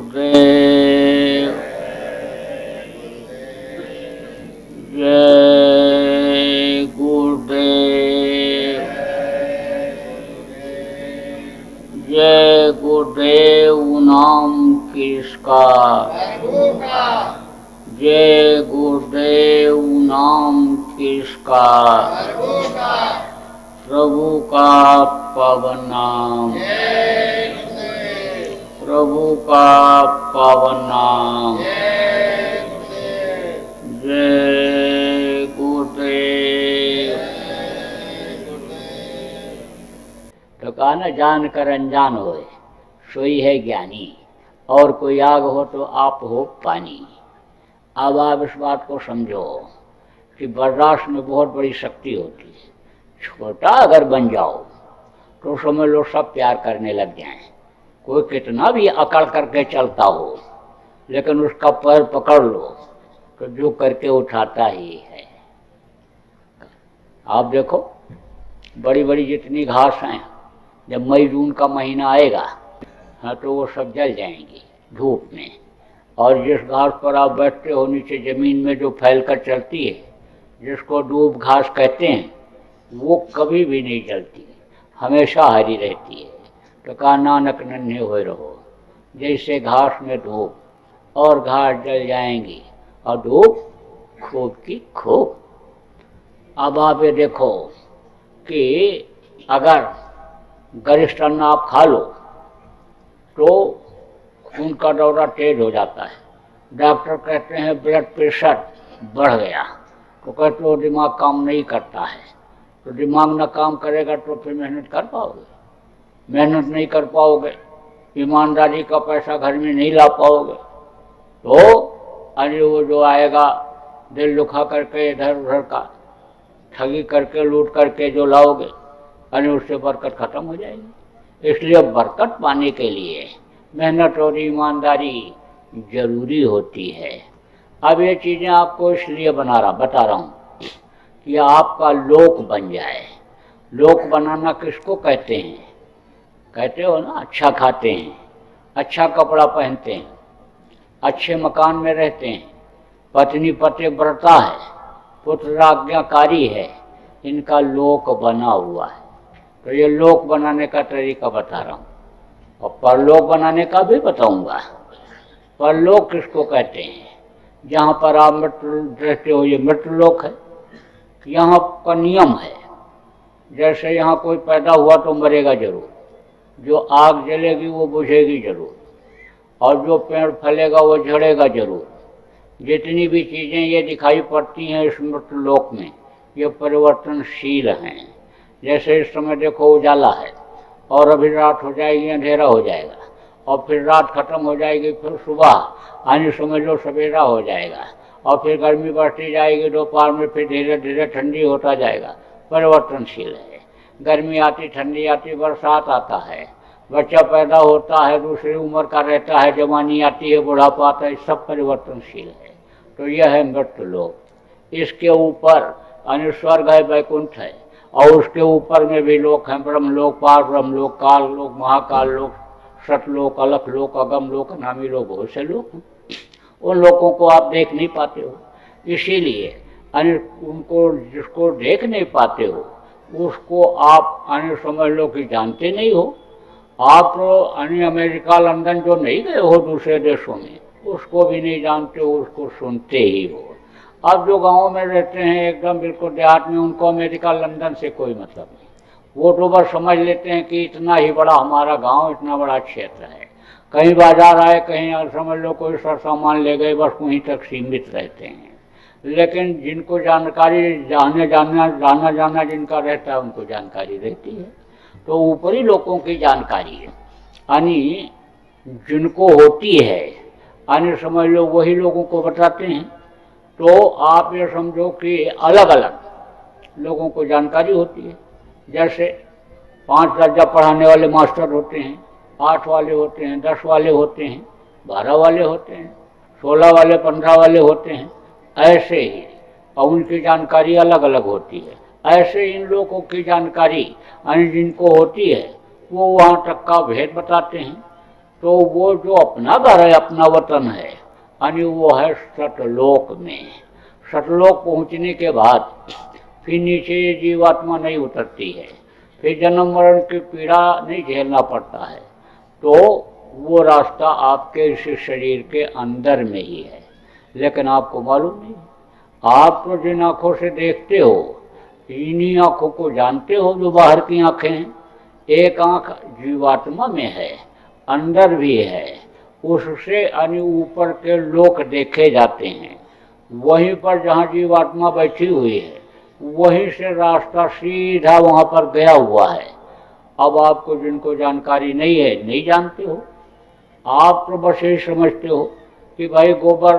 गुरुदेव। जय गुरुदेव। जय गुरुदेव नाम किसका, जय गुरुदेव नाम किसका, प्रभु का पावन नाम, प्रभु का पावन नाम। जय गुरुदेव। तो कहा न, जान कर अनजान होए सोई है ज्ञानी, और कोई आग हो तो आप हो पानी। अब आप इस बात को समझो कि बर्दाश्त में बहुत बड़ी शक्ति होती है। छोटा अगर बन जाओ तो समझ लो सब प्यार करने लग जाएं। कोई कितना भी अकड़ करके चलता हो, लेकिन उसका पैर पकड़ लो तो जो करके उठाता ही है। आप देखो, बड़ी बड़ी जितनी घास हैं, जब मई जून का महीना आएगा हाँ तो वो सब जल जाएंगी धूप में। और जिस घास पर आप बैठते हो नीचे ज़मीन में जो फैलकर चलती है, जिसको डूब घास कहते हैं, वो कभी भी नहीं जलती, हमेशा हरी रहती है। तो कहा, नानक नन्हे हुए रहो जैसे घास में धूप, और घास जल जाएंगी और धूप खूब की खूब। अब आप ये देखो कि अगर गरिष्ठ अन्न आप खा लो तो खून का दौरा तेज हो जाता है। डॉक्टर कहते हैं ब्लड प्रेशर बढ़ गया, तो कहते हो दिमाग काम नहीं करता है। तो दिमाग ना काम करेगा तो फिर मेहनत कर पाओगे? मेहनत नहीं कर पाओगे, ईमानदारी का पैसा घर में नहीं ला पाओगे, तो अरे वो जो आएगा दिल दुखा करके इधर उधर का ठगी करके लूट करके जो लाओगे, अरे उससे बरकत खत्म हो जाएगी। इसलिए बरकत पाने के लिए मेहनत और ईमानदारी जरूरी होती है। अब ये चीज़ें आपको इसलिए बता रहा हूँ कि आपका लोक बन जाए। लोक बनाना किसको कहते हैं? कहते हो ना, अच्छा खाते हैं, अच्छा कपड़ा पहनते हैं, अच्छे मकान में रहते हैं, पत्नी पति व्रता है, पुत्र आज्ञाकारी है, इनका लोक बना हुआ है। तो ये लोक बनाने का तरीका बता रहा हूँ, और परलोक बनाने का भी बताऊंगा। परलोक किसको कहते हैं? जहाँ पर आप मृत्यु रहते हो, ये मृत्युलोक है। यहाँ का नियम है, जैसे यहाँ कोई पैदा हुआ तो मरेगा जरूर, जो आग जलेगी वो बुझेगी जरूर, और जो पेड़ फलेगा वो झड़ेगा जरूर। जितनी भी चीज़ें ये दिखाई पड़ती हैं इस मृत्युलोक में, ये परिवर्तनशील हैं। जैसे इस समय देखो उजाला है, और अभी रात हो जाएगी, अंधेरा हो जाएगा, और फिर रात खत्म हो जाएगी, फिर सुबह आने समय जो सवेरा हो जाएगा, और फिर गर्मी बढ़ती जाएगी, दोपहर में फिर धीरे धीरे ठंडी होता जाएगा। परिवर्तनशील है। गर्मी आती, ठंडी आती, बरसात आता है, बच्चा पैदा होता है, दूसरी उम्र का रहता है, जवानी आती है, बुढ़ापा आता है, सब परिवर्तनशील है। तो यह है मृत्युलोक। इसके ऊपर स्वर्ग है, वैकुंठ है, और उसके ऊपर में भी लोक हैं, ब्रह्मलोक, पार ब्रह्मलोक, काल लोक, महाकाल लोक, सतलोक, अलख लोक, अगम लोक, अनामी लोक, बहुत से लोक हैं। उन लोगों को आप देख नहीं पाते हो, इसीलिए उनको जिसको देख नहीं पाते हो उसको आप समझ लो कि जानते नहीं हो। आप अमेरिका लंदन जो नहीं गए हो दूसरे देशों में, उसको भी नहीं जानते हो, उसको सुनते ही हो। अब जो गाँव में रहते हैं एकदम बिल्कुल देहात में, उनको अमेरिका लंदन से कोई मतलब नहीं। वो तो बस समझ लेते हैं कि इतना ही बड़ा हमारा गांव, इतना बड़ा क्षेत्र है, कहीं बाजार आए, कहीं समझ लो कोई सर सामान ले गए, बस वहीं तक सीमित रहते हैं। लेकिन जिनको जानकारी जाना जिनका रहता है, उनको जानकारी रहती है। तो ऊपरी लोगों की जानकारी यानी जिनको होती है, यानी समझ लो वही लोगों को बताते हैं। तो आप ये समझो कि अलग अलग लोगों को जानकारी होती है। जैसे 5 दर्जा पढ़ाने वाले मास्टर होते हैं, 8 वाले होते हैं, 10 वाले होते हैं, 12 वाले होते हैं, 16 वाले, 15 वाले होते हैं, ऐसे ही। और उनकी जानकारी अलग अलग होती है। ऐसे इन लोगों की जानकारी यानी जिनको होती है वो वहाँ तक का भेद बताते हैं। तो वो जो अपना घर है, अपना वतन है, यानी वो है सतलोक में। सतलोक पहुंचने के बाद फिर नीचे ये जीवात्मा नहीं उतरती है, फिर जन्म मरण की पीड़ा नहीं झेलना पड़ता है। तो वो रास्ता आपके इस शरीर के अंदर में ही है, लेकिन आपको मालूम नहीं। आप तो जिन आँखों से देखते हो, इन्हीं आँखों को जानते हो जो बाहर की आँखें हैं। एक आँख जीवात्मा में है, अंदर भी है, उससे यानी ऊपर के लोक देखे जाते हैं। वहीं पर जहाँ जीवात्मा बैठी हुई है, वहीं से रास्ता सीधा वहाँ पर गया हुआ है। अब आपको जिनको जानकारी नहीं है, नहीं जानते हो, आप तो बस यही समझते हो कि भाई गोबर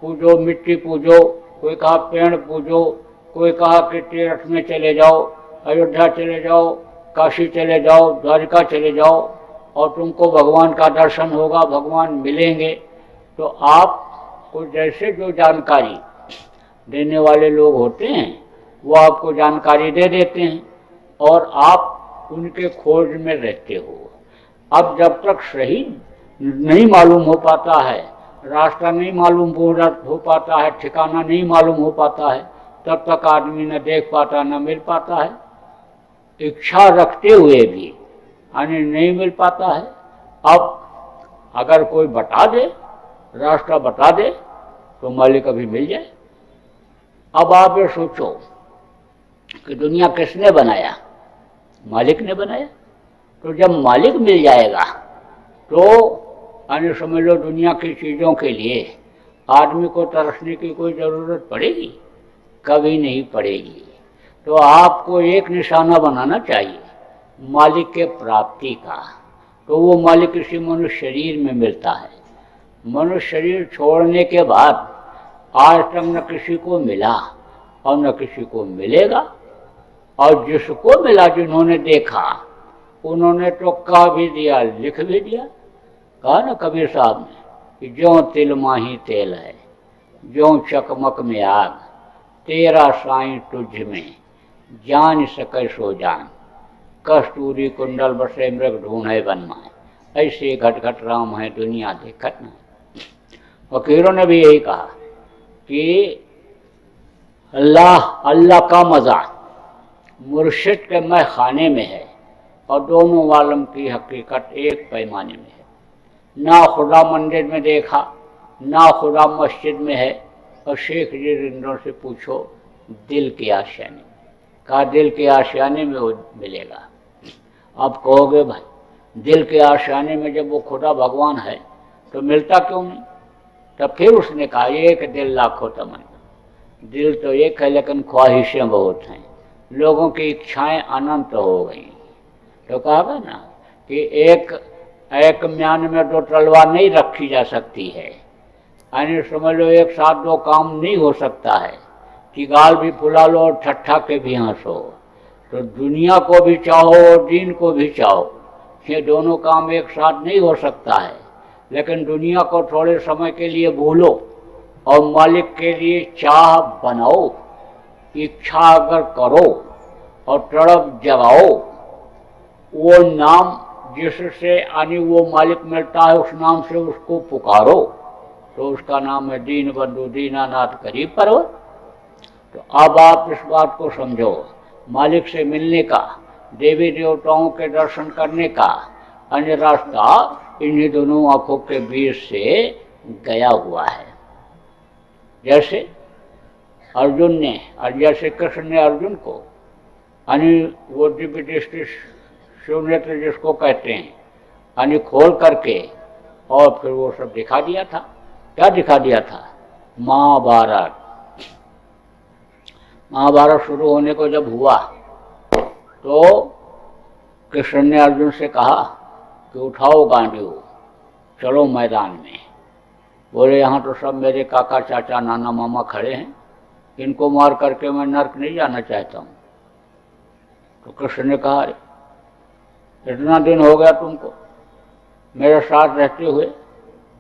पूजो, मिट्टी पूजो, कोई कहा पेड़ पूजो, कोई कहा कि तीर्थ में चले जाओ, अयोध्या चले जाओ, काशी चले जाओ, द्वारिका चले जाओ और तुमको भगवान का दर्शन होगा, भगवान मिलेंगे। तो आपको जैसे जो जानकारी देने वाले लोग होते हैं वो आपको जानकारी दे देते हैं और आप उनके खोज में रहते हो। अब जब तक सही नहीं मालूम हो पाता है, रास्ता नहीं मालूम हो पाता है, ठिकाना नहीं मालूम हो पाता है, तब तक आदमी न देख पाता, न मिल पाता है। इच्छा रखते हुए भी यानी नहीं मिल पाता है। अब अगर कोई बता दे, रास्ता बता दे, तो मालिक अभी मिल जाए। अब आप ये सोचो कि दुनिया किसने बनाया? मालिक ने बनाया। तो जब मालिक मिल जाएगा तो यानी समझ लो दुनिया की चीज़ों के लिए आदमी को तरसने की कोई ज़रूरत पड़ेगी? कभी नहीं पड़ेगी। तो आपको एक निशाना बनाना चाहिए मालिक के प्राप्ति का। तो वो मालिक किसी मनुष्य शरीर में मिलता है। मनुष्य शरीर छोड़ने के बाद आज तक न किसी को मिला और न किसी को मिलेगा। और जिसको मिला, जिन्होंने देखा, उन्होंने तो कह भी दिया, लिख भी दिया। कहा ना कबीर साहब ने कि ज्यों तिल माही तेल है, ज्यों चकमक में आग, तेरा साईं तुझ में जान सके सो जान, कस्तूरी कुंडल बसे मृग ढूंढे बनमाए, ऐसे घट घट राम है दुनिया देखत न। फकीरों ने भी यही कहा कि अल्लाह, अल्लाह का मज़ा मुर्शिद के मैं खाने में है और दोनों आलम की हकीकत एक पैमाने में है। ना खुदा मंदिर में देखा, ना खुदा मस्जिद में है। और शेख जी रिंदों से पूछो दिल के आशियाने में। कहा दिल के आशियाने में वो मिलेगा। आप कहोगे भाई दिल के आशियाने में जब वो खुदा भगवान है तो मिलता क्यों नहीं? तब फिर उसने कहा एक दिल लाखों तमन्ना। दिल तो एक है लेकिन ख्वाहिशें बहुत हैं, लोगों की इच्छाएं अनंत हो गई। तो कहा ना कि एक म्यान में दो तलवार नहीं रखी जा सकती है। यानी समझ लो एक साथ दो काम नहीं हो सकता है कि गाल भी फुला लो और ठट्ठा के भी हंसो। तो दुनिया को भी चाहो और दीन को भी चाहो, ये दोनों काम एक साथ नहीं हो सकता है। लेकिन दुनिया को थोड़े समय के लिए भूलो और मालिक के लिए चाह बनाओ, इच्छा अगर करो और तड़प जगाओ, वो नाम जिससे यानी वो मालिक मिलता है उस नाम से उसको पुकारो, तो उसका नाम है दीन बंधु दीनानाथ करीब पर्वत। तो अब आप इस बात को समझो, मालिक से मिलने का, देवी देवताओं के दर्शन करने का अन्य रास्ता इन्हीं दोनों आंखों के बीच से गया हुआ है। जैसे अर्जुन ने और जैसे कृष्ण ने अर्जुन को यानी वो दिव्य दृष्टि शिवनेत्र जिसको कहते हैं यानी खोल करके और फिर वो सब दिखा दिया था। क्या दिखा दिया था? महाभारत। महाभारत शुरू होने को जब हुआ तो कृष्ण ने अर्जुन से कहा कि उठाओ गांडीव, चलो मैदान में। बोले यहाँ तो सब मेरे काका चाचा नाना मामा खड़े हैं, इनको मार करके मैं नर्क नहीं जाना चाहता हूँ। तो कृष्ण ने कहा इतना दिन हो गया तुमको मेरे साथ रहते हुए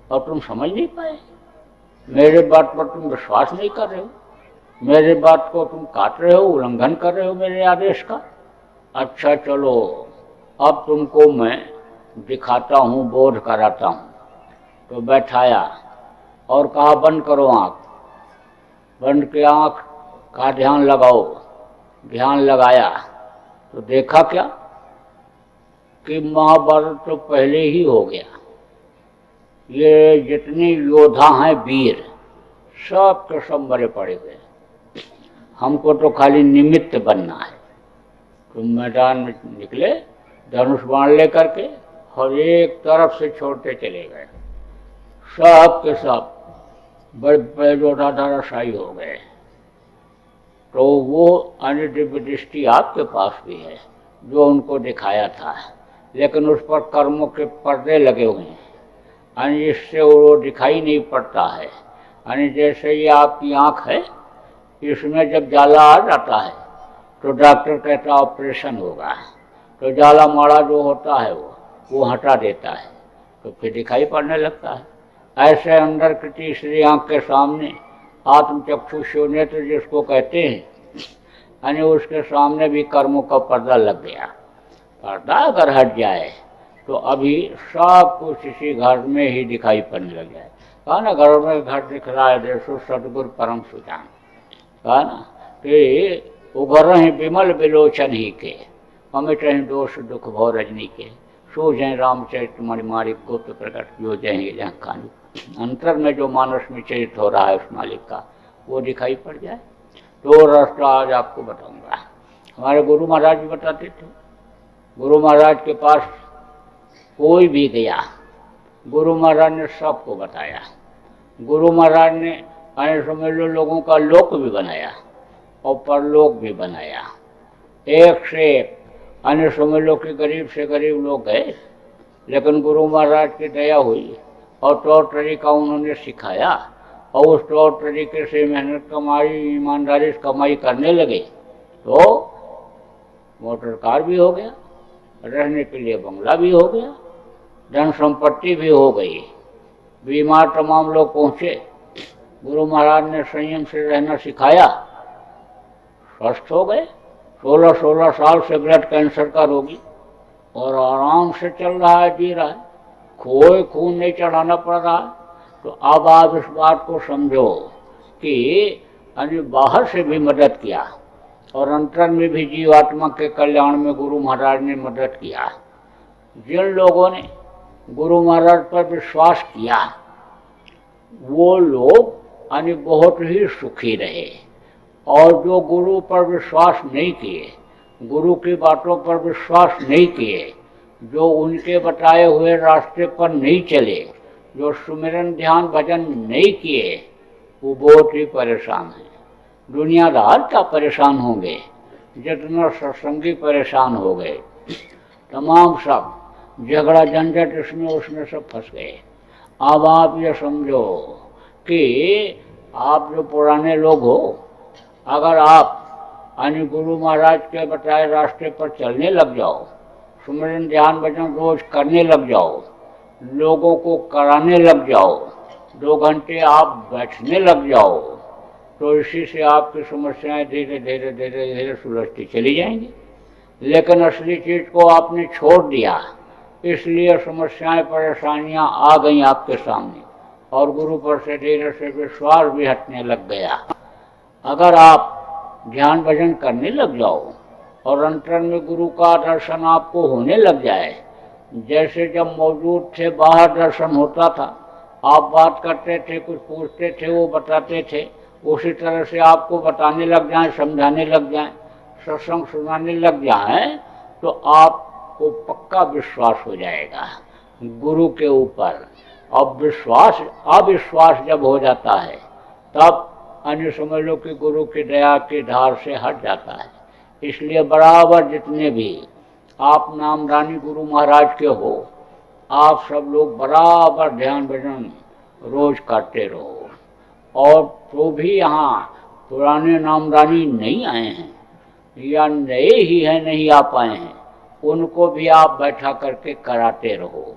और तुम समझ नहीं पाए, मेरे बात पर तुम विश्वास नहीं कर रहे हो, मेरे बात को तुम काट रहे हो, उल्लंघन कर रहे हो मेरे आदेश का। अच्छा चलो अब तुमको मैं दिखाता हूँ, बोध कराता हूँ। तो बैठाया और कहा बंद करो आँख। बंद की आँख, का ध्यान लगाओ। ध्यान लगाया तो देखा क्या कि महाभारत तो पहले ही हो गया। ये जितने योद्धा हैं वीर, सब के सब मरे पड़े हुए। हमको तो खाली निमित्त बनना है। तो मैदान में निकले धनुष बाण लेकर के और एक तरफ से छोड़ते चले गए। सब के सब बड़े बड़े योद्धा धराशायी हो गए। तो वो अन्य दिव्य दृष्टि आपके पास भी है जो उनको दिखाया था, लेकिन उस पर कर्मों के पर्दे लगे हुए हैं, यानी इससे वो दिखाई नहीं पड़ता है। यानी जैसे ये आपकी आँख है, इसमें जब जाला आ जाता है तो डॉक्टर कहता ऑपरेशन होगा, तो जाला माड़ा जो होता है वो हटा देता है, तो फिर दिखाई पड़ने लगता है। ऐसे अंदर की तीसरी आँख के सामने आत्मचक्षु नेत्र जिसको कहते हैं, यानी उसके सामने भी कर्मों का पर्दा लग गया। पर्दा अगर हट जाए तो अभी सब कुछ इसी घर में ही दिखाई पड़ने लग जाए। कहा ना घर में घर दिख रहा है, देखो सतगुरु परम सुजान। कहा ना कि उभर ही विमल विलोचन ही के, अमिट ही दोष दुख भव रजनी के, सो जय रामचरित मणिमारी गुप्त प्रकट जो जय जय खानी। अंतर में जो मानस में चरित हो रहा है उस मालिक का, वो दिखाई पड़ जाए। तो रास्ता आज आपको बताऊंगा। हमारे गुरु महाराज भी बताते थे। गुरु महाराज के पास कोई भी गया, गुरु महाराज ने सबको बताया। गुरु महाराज ने अन्य समझ लो लोगों का लोक भी बनाया और परलोक भी बनाया, एक से एक। अन्य समझ लो कि गरीब से गरीब लोग गए, लेकिन गुरु महाराज की दया हुई और तौर तरीका उन्होंने सिखाया, और उस तौर तरीके से मेहनत कमाई, ईमानदारी से कमाई करने लगे तो मोटर कार भी हो गया, रहने के लिए बंगला भी हो गया, धन संपत्ति भी हो गई। बीमार तमाम लोग पहुँचे, गुरु महाराज ने संयम से रहना सिखाया, स्वस्थ हो गए। 16-16 साल से ब्लड कैंसर का रोगी और आराम से चल रहा है, जी रहा है, कोई खून नहीं चढ़ाना पड़ रहा है। तो अब आप इस बात को समझो कि यानी बाहर से भी मदद किया और अंतर में भी जीवात्मा के कल्याण में गुरु महाराज ने मदद किया। जिन लोगों ने गुरु महाराज पर विश्वास किया वो लोग यानी बहुत ही सुखी रहे, और जो गुरु पर विश्वास नहीं किए, गुरु की बातों पर विश्वास नहीं किए, जो उनके बताए हुए रास्ते पर नहीं चले, जो सुमिरन ध्यान भजन नहीं किए, वो बहुत ही परेशान है। दुनियादार क्या परेशान होंगे, जितना सत्संगी परेशान हो गए। तमाम सब झगड़ा झंझट इसमें उसमें सब फंस गए। अब आप ये समझो कि आप जो पुराने लोग हो, अगर आप यानी गुरु महाराज के बताए रास्ते पर चलने लग जाओ, सुमिरन ध्यान भजन रोज करने लग जाओ, लोगों को कराने लग जाओ, 2 घंटे आप बैठने लग जाओ, तो इसी से आपकी समस्याएं धीरे धीरे धीरे धीरे सुलझती चली जाएंगी। लेकिन असली चीज़ को आपने छोड़ दिया, इसलिए समस्याएं परेशानियां आ गई आपके सामने, और गुरु पर से धीरे से विश्वास भी हटने लग गया। अगर आप ध्यान भजन करने लग जाओ और अंतर में गुरु का दर्शन आपको होने लग जाए, जैसे जब मौजूद थे बाहर दर्शन होता था, आप बात करते थे, कुछ पूछते थे, वो बताते थे, उसी तरह से आपको बताने लग जाएं, समझाने लग जाएं, सत्संग सुनाने लग जाएं, तो आपको पक्का विश्वास हो जाएगा गुरु के ऊपर। अब विश्वास अविश्वास जब हो जाता है तब अन्य समझ लो कि गुरु की दया की धार से हट जाता है। इसलिए बराबर जितने भी आप नामदानी गुरु महाराज के हो, आप सब लोग बराबर ध्यान भजन रोज करते रहो। और तो भी यहाँ पुराने नामदानी नहीं आए हैं या नए ही हैं नहीं आ पाए हैं, उनको भी आप बैठा करके कराते रहो।